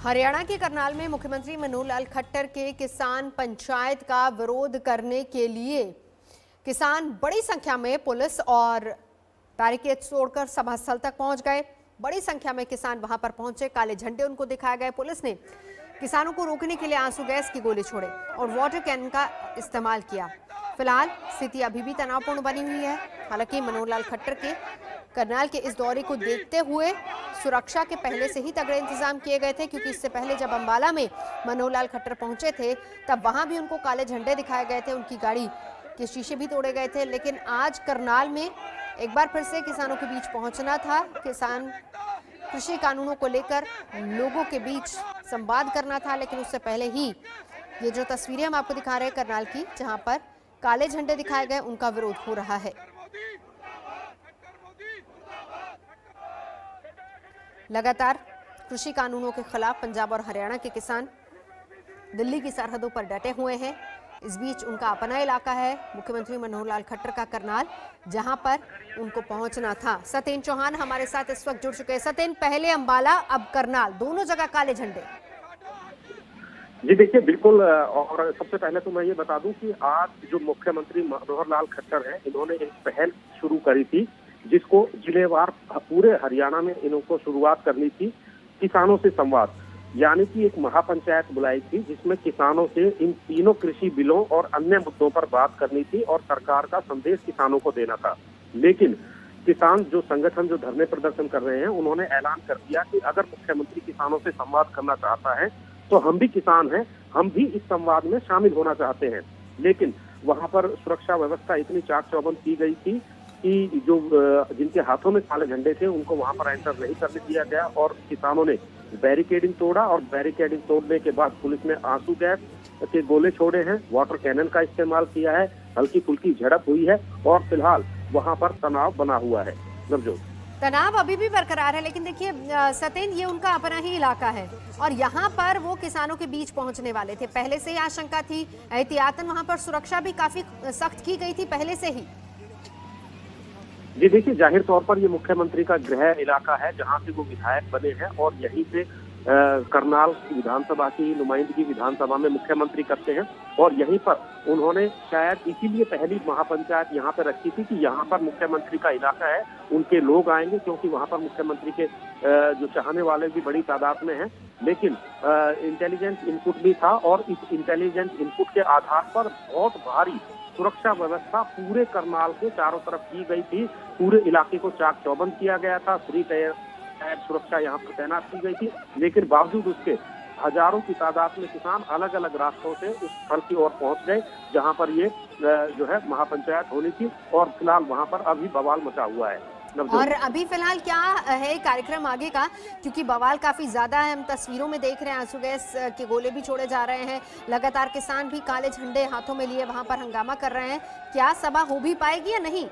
हरियाणा के करनाल में मुख्यमंत्री मनोहर लाल खट्टर के किसान पंचायत का विरोध करने के लिए किसान बड़ी संख्या में पुलिस और बैरिकेड तोड़कर सभा स्थल तक पहुंच गए। बड़ी संख्या में किसान वहां पर पहुंचे, काले झंडे उनको दिखाए गए। पुलिस ने किसानों को रोकने के लिए आंसू गैस की गोले छोड़े और वाटर कैनन का इस्तेमाल किया। फिलहाल स्थिति अभी भी तनावपूर्ण बनी हुई है। हालांकि मनोहर लाल खट्टर के करनाल के इस दौरे को देखते हुए सुरक्षा के पहले से ही तगड़े इंतजाम किए गए थे, क्योंकि इससे पहले जब अंबाला में मनोहर लाल खट्टर पहुंचे थे तब वहां भी उनको काले झंडे दिखाए गए थे, उनकी गाड़ी के शीशे भी तोड़े गए थे। लेकिन आज करनाल में एक बार फिर से किसानों के बीच पहुंचना था। किसान कृषि कानूनों को लेकर लोगों के बीच संवाद करना था, लेकिन उससे पहले ही ये जो तस्वीरें हम आपको दिखा रहे हैं करनाल की, जहां पर काले झंडे दिखाए गए, उनका विरोध हो रहा है। लगातार कृषि कानूनों के खिलाफ पंजाब और हरियाणा के किसान दिल्ली की सरहदों पर डटे हुए हैं। इस बीच उनका अपना इलाका है मुख्यमंत्री मनोहर लाल खट्टर का करनाल, जहां पर उनको पहुंचना था। सत्येन चौहान हमारे साथ इस वक्त जुड़ चुके हैं। सत्येन, पहले अंबाला अब करनाल, दोनों जगह काले झंडे। जी देखिए, बिल्कुल। और सबसे पहले तो मैं ये बता दूं कि आज जो मुख्यमंत्री मनोहर लाल खट्टर हैं, इन्होंने एक पहल शुरू करी थी जिसको जिलेवार पूरे हरियाणा में इनको शुरुआत करनी थी। किसानों से संवाद, यानी कि एक महापंचायत बुलाई थी जिसमें किसानों से इन तीनों कृषि बिलों और अन्य मुद्दों पर बात करनी थी और सरकार का संदेश किसानों को देना था। लेकिन किसान जो संगठन जो धरने प्रदर्शन कर रहे हैं, उन्होंने ऐलान कर दिया कि अगर मुख्यमंत्री किसानों से संवाद करना चाहता है तो हम भी किसान हैं, हम भी इस संवाद में शामिल होना चाहते हैं। लेकिन वहां पर सुरक्षा व्यवस्था इतनी चाक चौबंद की गई थी कि जो जिनके हाथों में काले झंडे थे उनको वहां पर एंटर नहीं करने दिया गया और किसानों ने बैरिकेडिंग तोड़ा और बैरिकेडिंग तोड़ने के बाद पुलिस ने आंसू गैस के गोले छोड़े हैं, वाटर कैनन का इस्तेमाल किया है, हल्की फुल्की झड़प हुई है और फिलहाल वहां पर तनाव बना हुआ है। नवजोत, तनाव अभी भी बरकरार है, लेकिन देखिए सत्येन, ये उनका अपना ही इलाका है और यहाँ पर वो किसानों के बीच पहुंचने वाले थे। पहले से ही आशंका थी, एहतियातन वहां पर सुरक्षा भी काफी सख्त की गई थी पहले से ही। जी देखिए, जाहिर तौर पर ये मुख्यमंत्री का गृह इलाका है जहां से वो विधायक बने हैं और यहीं से करनाल की विधानसभा की नुमाइंदगी विधानसभा में मुख्यमंत्री करते हैं और यहीं पर उन्होंने शायद इसीलिए पहली महापंचायत यहाँ पर रखी थी कि यहाँ पर मुख्यमंत्री का इलाका है, उनके लोग आएंगे, क्योंकि वहाँ पर मुख्यमंत्री के जो चाहने वाले भी बड़ी तादाद में हैं। लेकिन इंटेलिजेंस इनपुट भी था और इस इंटेलिजेंस इनपुट के आधार पर बहुत भारी सुरक्षा व्यवस्था पूरे करनाल के चारों तरफ की गई थी। पूरे इलाके को चाक चौबंद किया गया था, फ्री टायर सुरक्षा यहाँ पर तैनात की गई थी। लेकिन बावजूद उसके हजारों की तादाद में किसान अलग अलग रास्तों से उस स्थल की ओर पहुंच गए जहां पर ये जो है महापंचायत होनी थी और फिलहाल वहां पर अभी बवाल मचा हुआ है। और अभी फिलहाल क्या है कार्यक्रम आगे का, क्योंकि बवाल काफी ज्यादा है, हम तस्वीरों में देख रहे हैं आंसू गैस के गोले भी छोड़े जा रहे हैं, लगातार किसान भी काले झंडे हाथों में लिए वहां पर हंगामा कर रहे हैं। क्या सभा हो भी पाएगी या नहीं?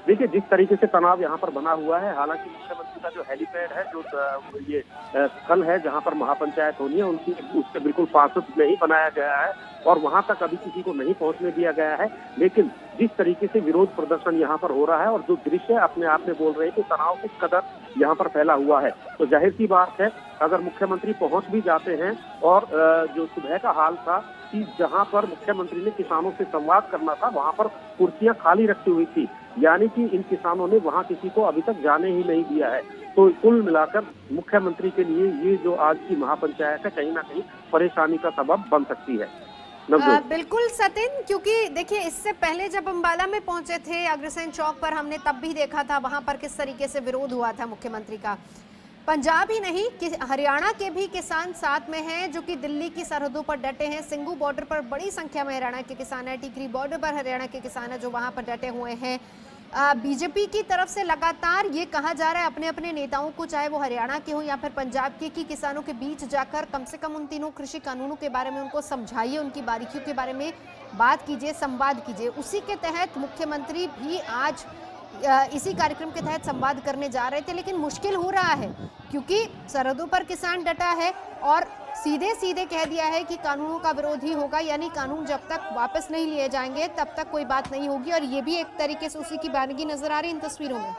देखिए, जिस तरीके से तनाव यहाँ पर बना हुआ है, हालांकि मुख्यमंत्री का जो हेलीपैड है, जो ये स्थल है जहाँ पर महापंचायत होनी है, उनकी उसके बिल्कुल पास नहीं बनाया गया है और वहां तक अभी किसी को नहीं पहुंचने दिया गया है। लेकिन जिस तरीके से विरोध प्रदर्शन यहाँ पर हो रहा है और जो दृश्य अपने आप में बोल रहे हैं कि तनाव किस कदर यहाँ पर फैला हुआ है, तो जाहिर सी बात है अगर मुख्यमंत्री पहुंच भी जाते हैं और जो सुबह का हाल था कि जहां पर मुख्यमंत्री ने किसानों से संवाद करना था, वहां पर कुर्सियां खाली रखी हुई थी, यानी कि इन किसानों ने वहां किसी को अभी तक जाने ही नहीं दिया है। तो कुल मिलाकर मुख्यमंत्री के लिए ये जो आज की महापंचायत है, कहीं ना कहीं परेशानी का सबब बन सकती है। बिल्कुल सत्येन, क्योंकि देखिए इससे पहले जब अंबाला में पहुंचे थे अग्रसेन चौक पर, हमने तब भी देखा था वहां पर किस तरीके से विरोध हुआ था मुख्यमंत्री का। पंजाब ही नहीं कि हरियाणा के भी किसान साथ में हैं जो कि दिल्ली की सरहदों पर डटे हैं। सिंगू बॉर्डर पर बड़ी संख्या में हरियाणा के किसान हैं, टिकरी बॉर्डर पर हरियाणा के किसान हैं जो वहां पर डटे हुए हैं। बीजेपी की तरफ से लगातार ये कहा जा रहा है अपने अपने नेताओं को, चाहे वो हरियाणा के हो या फिर पंजाब के, कि किसानों के बीच जाकर कम से कम उन तीनों कृषि कानूनों के बारे में उनको समझाइए, उनकी बारीकियों के बारे में बात कीजिए, संवाद कीजिए। उसी के तहत मुख्यमंत्री भी आज इसी कार्यक्रम के तहत संवाद करने जा रहे थे, लेकिन मुश्किल हो रहा है क्योंकि सरहदों पर किसान डटा है और सीधे सीधे कह दिया है कि कानूनों का विरोध ही होगा, यानी कानून जब तक वापस नहीं लिए जाएंगे तब तक कोई बात नहीं होगी। और ये भी एक तरीके से उसी की बयानगी नजर आ रही इन तस्वीरों में।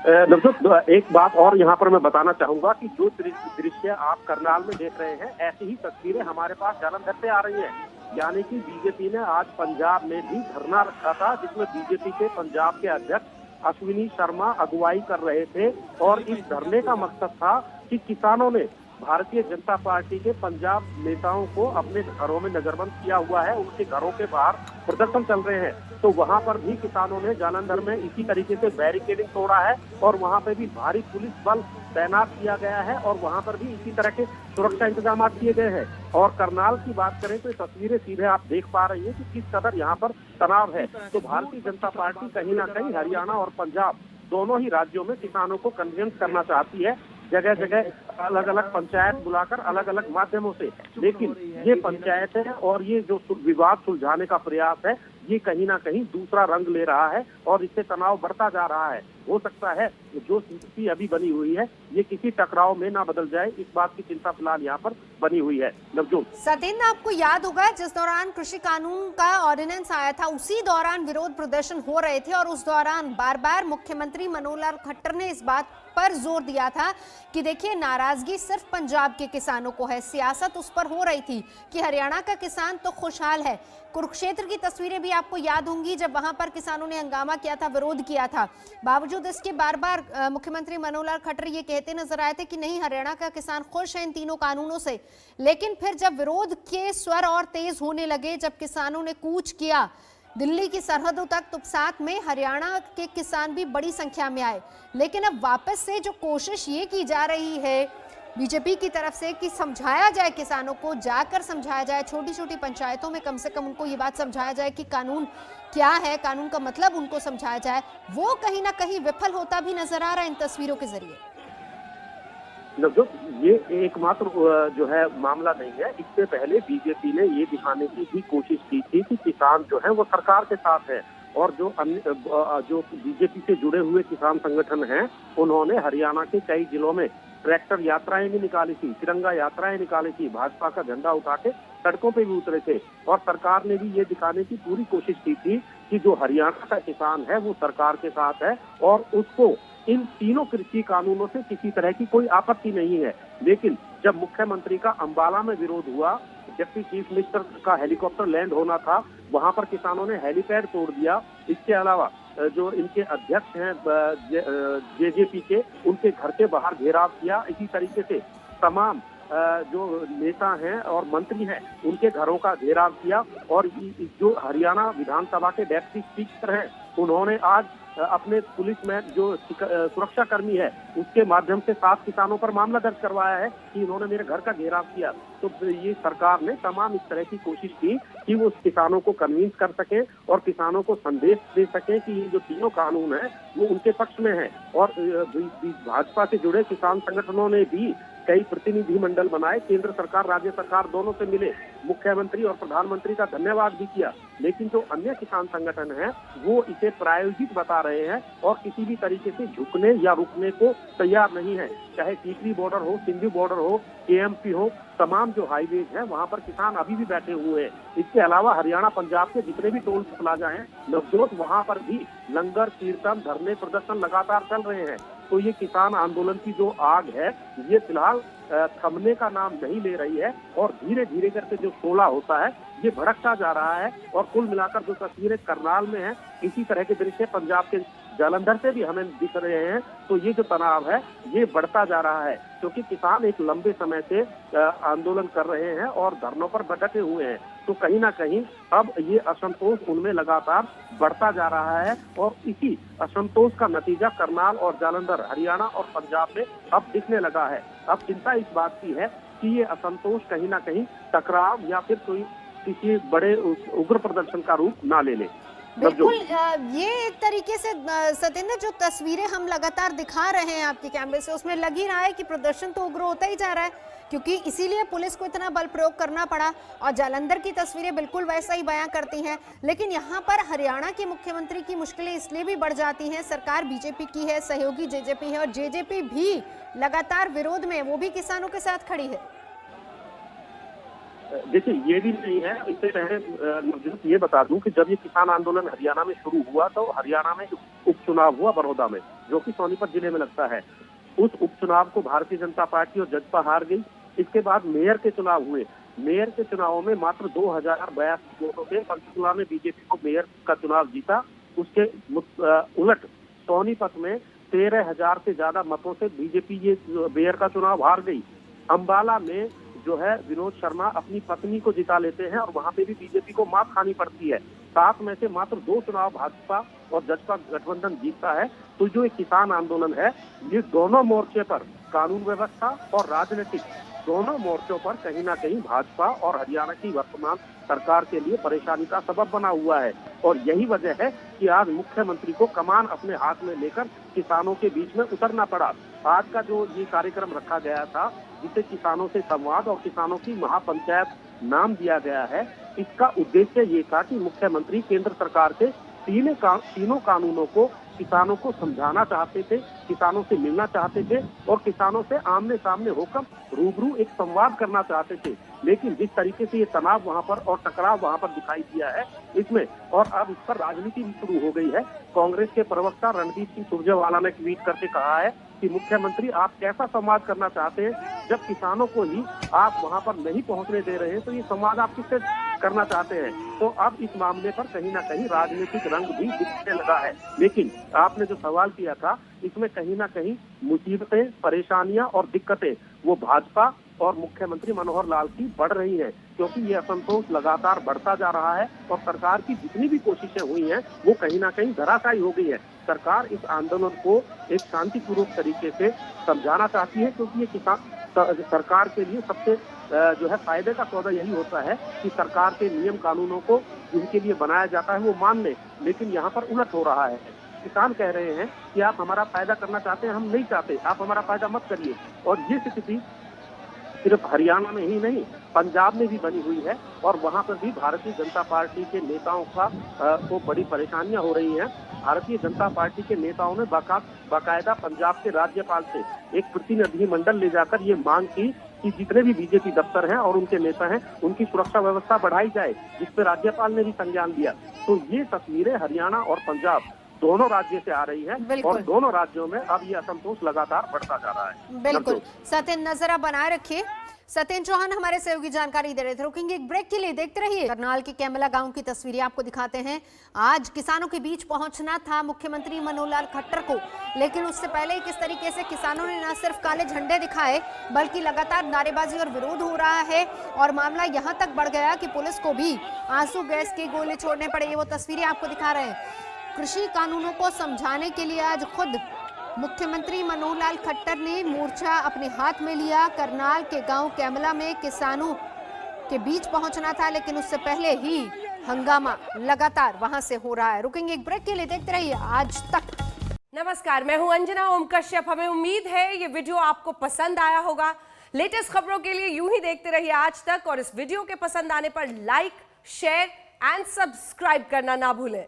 नवजोत, एक बात और यहाँ पर मैं बताना चाहूंगा कि जो दृश्य आप करनाल में देख रहे हैं, ऐसी ही तस्वीरें हमारे पास जालंधर से आ रही हैं। यानी कि बीजेपी ने आज पंजाब में भी धरना रखा था, जिसमें बीजेपी के पंजाब के अध्यक्ष अश्विनी शर्मा अगुवाई कर रहे थे। और इस धरने का मकसद था कि किसानों ने भारतीय जनता पार्टी के पंजाब नेताओं को अपने घरों में नजरबंद किया हुआ है, उनके घरों के बाहर प्रदर्शन चल रहे हैं। तो वहां पर भी किसानों ने जालंधर में इसी तरीके से बैरिकेडिंग तोड़ा है और वहां पर भी भारी पुलिस बल तैनात किया गया है और वहां पर भी इसी तरह के सुरक्षा इंतजाम किए गए हैं। और करनाल की बात करें तो तस्वीरें सीधे आप देख पा रही है कि किस कदर यहाँ पर तनाव है। तो भारतीय जनता पार्टी कहीं ना कहीं हरियाणा और पंजाब दोनों ही राज्यों में किसानों को कन्विंस करना चाहती है, जगह जगह अलग अलग पंचायत बुलाकर अलग अलग माध्यमों से। लेकिन ये पंचायत है और ये जो विवाद सुलझाने का प्रयास है, ये कहीं ना कहीं दूसरा रंग ले रहा है और इससे तनाव बढ़ता जा रहा है। हो सकता है जो स्थिति अभी बनी हुई है ये किसी टकराव में ना बदल जाए, इस बात की चिंता फिलहाल यहाँ पर बनी हुई है। नवजोत, सतेंद्र, आपको याद होगा जिस दौरान कृषि कानून का ऑर्डिनेंस आया था, उसी दौरान विरोध प्रदर्शन हो रहे थे और उस दौरान बार बार मुख्यमंत्री मनोहर लाल खट्टर ने इस बात पर जोर दिया था कि देखिए, नाराजगी सिर्फ पंजाब के किसानों को है, सियासत उस पर हो रही थी कि हरियाणा का किसान तो खुशहाल है। कुरुक्षेत्र की तस्वीरें भी आपको याद होंगी, जब वहां पर किसानों ने हंगामा किया था, विरोध किया था। बावजूद इसके बार बार मुख्यमंत्री मनोहर लाल खट्टर ये कहते नजर आए थे कि नहीं, हरियाणा का किसान खुश है इन तीनों कानूनों से। लेकिन फिर जब विरोध के स्वर और तेज होने लगे, जब किसानों ने कूच किया दिल्ली की सरहदों तक, तो साथ में हरियाणा के किसान भी बड़ी संख्या में आए। लेकिन अब वापस से जो कोशिश ये की जा रही है बीजेपी की तरफ से कि समझाया जाए किसानों को, जाकर समझाया जाए, छोटी छोटी पंचायतों में कम से कम उनको ये बात समझाया जाए कि कानून क्या है, कानून का मतलब उनको समझाया जाए, वो कहीं ना कहीं विफल होता भी नजर आ रहा है इन तस्वीरों के जरिए। नवजोत, ये एकमात्र जो है मामला नहीं है। इससे पहले बीजेपी ने ये दिखाने की भी कोशिश की थी कि किसान जो है वो सरकार के साथ है और जो अन्य जो बीजेपी से जुड़े हुए किसान संगठन हैं, उन्होंने हरियाणा के कई जिलों में ट्रैक्टर यात्राएं भी निकाली थी, तिरंगा यात्राएं निकाली थी, भाजपा का झंडा उठा के सड़कों पे भी उतरे थे। और सरकार ने भी ये दिखाने की पूरी कोशिश की थी कि जो हरियाणा का किसान है वो सरकार के साथ है और उसको इन तीनों कृषि कानूनों से किसी तरह की कोई आपत्ति नहीं है। लेकिन जब मुख्यमंत्री का अंबाला में विरोध हुआ, जबकि चीफ मिनिस्टर का हेलीकॉप्टर लैंड होना था, वहां पर किसानों ने हेलीपैड तोड़ दिया। इसके अलावा जो इनके अध्यक्ष हैं जेजेपी के, उनके घर के बाहर घेराव किया। इसी तरीके से तमाम जो नेता हैं और मंत्री हैं उनके घरों का घेराव किया। और जो हरियाणा विधानसभा के डेप्यूटी स्पीकर हैं, उन्होंने आज अपने पुलिस में जो सुरक्षा कर्मी है उसके माध्यम से 7 किसानों पर मामला दर्ज करवाया है कि इन्होंने मेरे घर का घेराव किया। तो ये सरकार ने तमाम इस तरह की कोशिश की कि वो किसानों को कन्विंस कर सके और किसानों को संदेश दे सके कि ये जो तीनों कानून है वो उनके पक्ष में है। और भाजपा से जुड़े किसान संगठनों ने भी कई प्रतिनिधि मंडल बनाए, केंद्र सरकार राज्य सरकार दोनों से मिले, मुख्यमंत्री और प्रधानमंत्री का धन्यवाद भी किया। लेकिन जो अन्य किसान संगठन हैं वो इसे प्रायोजित बता रहे हैं और किसी भी तरीके से झुकने या रुकने को तैयार नहीं है। चाहे टीकरी बॉर्डर हो, सिंधु बॉर्डर हो, केएमपी हो, तमाम जो हाईवेज हैं वहां पर किसान अभी भी बैठे हुए हैं। इसके अलावा हरियाणा पंजाब के जितने भी टोल प्लाजा हैं नवजोत, वहां पर भी लंगर, कीर्तन, धरने, प्रदर्शन लगातार चल रहे हैं। तो ये किसान आंदोलन की जो आग है ये फिलहाल थमने का नाम नहीं ले रही है और धीरे धीरे करके जो शोला होता है ये भड़कता जा रहा है। और कुल मिलाकर जो तस्वीरें करनाल में है, इसी तरह के दृश्य पंजाब के जालंधर से भी हमें दिख रहे हैं। तो ये जो तनाव है ये बढ़ता जा रहा है क्योंकि किसान एक लंबे समय से आंदोलन कर रहे हैं और धरनों पर डटे हुए हैं। तो कहीं ना कहीं अब ये असंतोष उनमें लगातार बढ़ता जा रहा है और इसी असंतोष का नतीजा करनाल और जालंधर, हरियाणा और पंजाब में अब दिखने लगा है। अब चिंता इस बात की है कि ये असंतोष कहीं ना कहीं टकराव या फिर कोई किसी बड़े उग्र प्रदर्शन का रूप ना ले ले। बिल्कुल, ये एक तरीके से सतेंद्र जो तस्वीरें हम लगातार दिखा रहे हैं आपके कैमरे से, उसमें लग ही रहा है कि प्रदर्शन तो उग्र होता ही जा रहा है, क्योंकि इसीलिए पुलिस को इतना बल प्रयोग करना पड़ा। और जालंधर की तस्वीरें बिल्कुल वैसा ही बयां करती हैं। लेकिन यहाँ पर हरियाणा के मुख्यमंत्री की मुश्किलें इसलिए भी बढ़ जाती हैं, सरकार बीजेपी की है, सहयोगी जेजेपी है और जेजेपी भी लगातार विरोध में, वो भी किसानों के साथ खड़ी है। देखिए, ये भी नहीं है। इससे पहले ये बता दूं कि जब ये किसान आंदोलन हरियाणा में शुरू हुआ तो हरियाणा में उपचुनाव हुआ बड़ौदा में, जो कि सोनीपत जिले में लगता है। उस उपचुनाव को भारतीय जनता पार्टी और जजपा हार गई। इसके बाद मेयर के चुनाव हुए। मेयर के चुनाव में मात्र 2082 वोटों से पंचकुला में बीजेपी को मेयर का चुनाव जीता। उसके उलट सोनीपत में 13,000 से ज्यादा मतों से बीजेपी ये मेयर का चुनाव हार गई। अंबाला में जो है विनोद शर्मा अपनी पत्नी को जिता लेते हैं और वहां पे भी बीजेपी को मात खानी पड़ती है। 7 में से मात्र 2 चुनाव भाजपा और जजपा गठबंधन जीतता है। तो जो एक किसान आंदोलन है, ये दोनों मोर्चे पर, कानून व्यवस्था और राजनीतिक दोनों मोर्चों पर कहीं ना कहीं भाजपा और हरियाणा की वर्तमान सरकार के लिए परेशानी का सबब बना हुआ है। और यही वजह है कि आज मुख्यमंत्री को कमान अपने हाथ में लेकर किसानों के बीच में उतरना पड़ा। आज का जो ये कार्यक्रम रखा गया था, जिसे किसानों से संवाद और किसानों की महापंचायत नाम दिया गया है, इसका उद्देश्य ये था कि मुख्यमंत्री केंद्र सरकार के तीनों कानूनों को किसानों को समझाना चाहते थे, किसानों से मिलना चाहते थे और किसानों से आमने सामने होकर रूबरू एक संवाद करना चाहते थे। लेकिन जिस तरीके से ये तनाव वहां पर और टकराव वहां पर दिखाई दिया है इसमें, और अब इस पर राजनीति भी शुरू हो गई है। कांग्रेस के प्रवक्ता रणदीप सिंह सुरजेवाला ने ट्वीट करके कहा है कि मुख्यमंत्री आप कैसा संवाद करना चाहते हैं जब किसानों को ही आप वहां पर नहीं पहुंचने दे रहे हैं, तो ये संवाद आप किससे करना चाहते हैं। तो अब इस मामले पर कहीं ना कहीं राजनीतिक रंग भी दिखने लगा है। लेकिन आपने जो सवाल किया था, इसमें कहीं ना कहीं मुसीबतें, परेशानियां और दिक्कतें वो भाजपा और मुख्यमंत्री मनोहर लाल की बढ़ रही है, क्योंकि ये असंतोष लगातार बढ़ता जा रहा है और सरकार की जितनी भी कोशिशें हुई हैं वो कहीं ना कहीं धराशायी हो गई है। सरकार इस आंदोलन को एक शांतिपूर्वक तरीके से समझाना चाहती है, क्योंकि ये किसान सरकार के लिए सबसे जो है फायदे का सौदा यही होता है कि सरकार के नियम कानूनों को जिनके लिए बनाया जाता है वो मान ले। लेकिन यहाँ पर उलट हो रहा है। किसान कह रहे हैं कि आप हमारा फायदा करना चाहते हैं, हम नहीं चाहते, आप हमारा फायदा मत करिए। और ये स्थिति सिर्फ हरियाणा में ही नहीं, पंजाब में भी बनी हुई है और वहां पर भी भारतीय जनता पार्टी के नेताओं को बड़ी परेशानियां हो रही हैं। भारतीय जनता पार्टी के नेताओं ने बाकायदा पंजाब के राज्यपाल से एक प्रतिनिधि मंडल ले जाकर ये मांग की कि जितने भी बीजेपी दफ्तर हैं और उनके नेता हैं, उनकी सुरक्षा व्यवस्था बढ़ाई जाए, जिस पर राज्यपाल ने भी संज्ञान लिया। तो ये तस्वीरें हरियाणा और पंजाब दोनों राज्य से आ रही है और दोनों राज्यों में अब ये असंतोष लगातार बढ़ता जा रहा है। बिल्कुल सत्येंद्र, नजर आप बनाए रखिए। सत्येंद्र चौहान हमारे सहयोगी जानकारी दे रहे थे। रुकेंगे एक ब्रेक के लिए, देखते रहिए। करनाल के कैमला गांव की तस्वीरें आपको दिखाते हैं। आज किसानों के बीच पहुंचना था मुख्यमंत्री मनोहर लाल खट्टर को, लेकिन उससे पहले किस तरीके से किसानों ने न सिर्फ काले झंडे दिखाए बल्कि लगातार नारेबाजी और विरोध हो रहा है और मामला यहां तक बढ़ गया कि पुलिस को भी आंसू गैस के गोले छोड़ने पड़े। ये वो तस्वीरें आपको दिखा रहे हैं। कृषि कानूनों को समझाने के लिए आज खुद मुख्यमंत्री मनोहर लाल खट्टर ने मोर्चा अपने हाथ में लिया। करनाल के गांव कैमला में किसानों के बीच पहुंचना था, लेकिन उससे पहले ही हंगामा लगातार वहां से हो रहा है। रुकेंगे एक ब्रेक के लिए, देखते रहिए आज तक। नमस्कार, मैं हूं अंजना ओम कश्यप। हमें उम्मीद है ये वीडियो आपको पसंद आया होगा। लेटेस्ट खबरों के लिए यूं ही देखते रहिए आज तक और इस वीडियो के पसंद आने पर लाइक, शेयर एंड सब्सक्राइब करना ना भूलें।